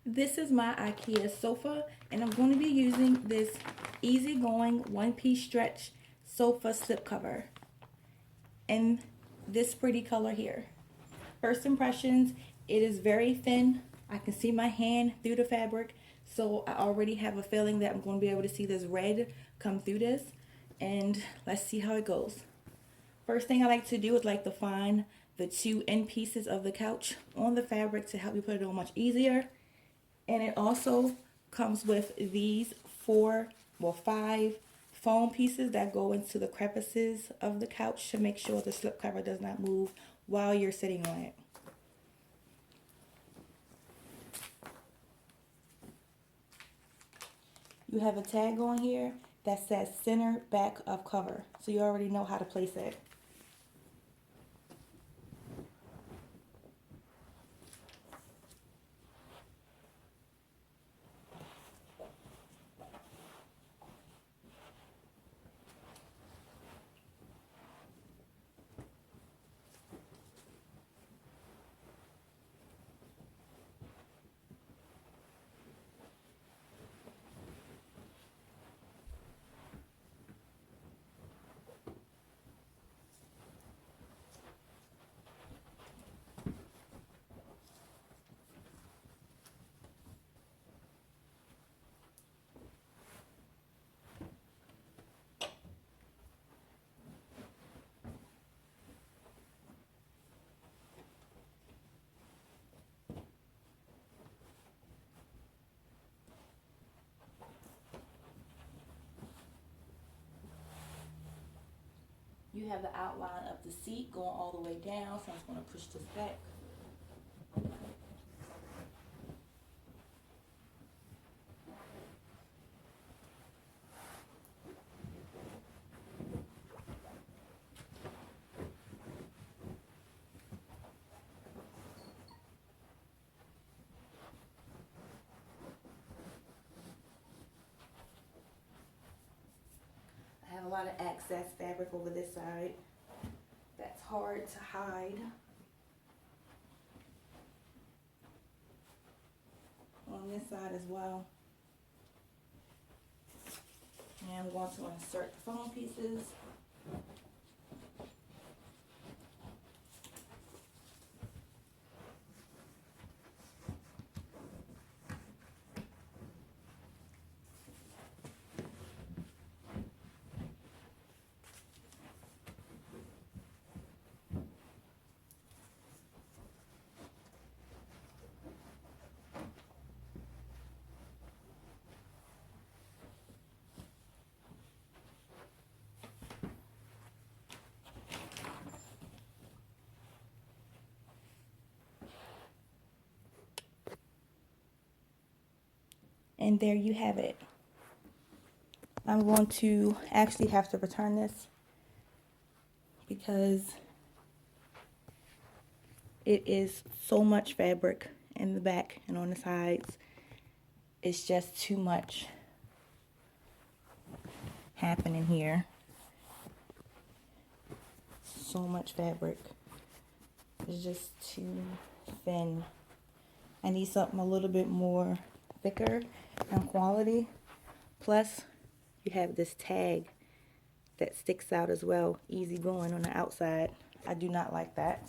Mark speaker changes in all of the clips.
Speaker 1: This is my IKEA sofa, and I'm going to be using this easygoing one-piece stretch sofa slip cover in this pretty color here. First impressions, it is very thin. I can see my hand through the fabric, so I already have a feeling that I'm going to be able to see this red come through this, and let's see how it goes. First thing I like to do is like to find the two end pieces of the couch on the fabric to help me put it on much easier. And it also comes with these five foam pieces that go into the crevices of the couch to make sure the slip cover does not move while you're sitting on it. You have a tag on here that says center back of cover, so you already know how to place it. You have the outline of the seat going all the way down, so I'm just going to push this back. I have a lot of excess fabric over this side that's hard to hide. On this side as well. And I'm going to insert the foam pieces. And there you have it. I'm going to actually have to return this because it is so much fabric in the back and on the sides. It's just too much happening here. So much fabric. It's just too thin. I need something a little bit more thicker and quality. Plus, you have this tag that sticks out as well, easy going on the outside. I do not like that.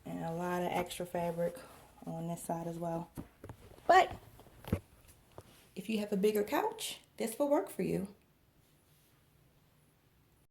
Speaker 1: And a lot of extra fabric on this side as well. But if you have a bigger couch, this will work for you.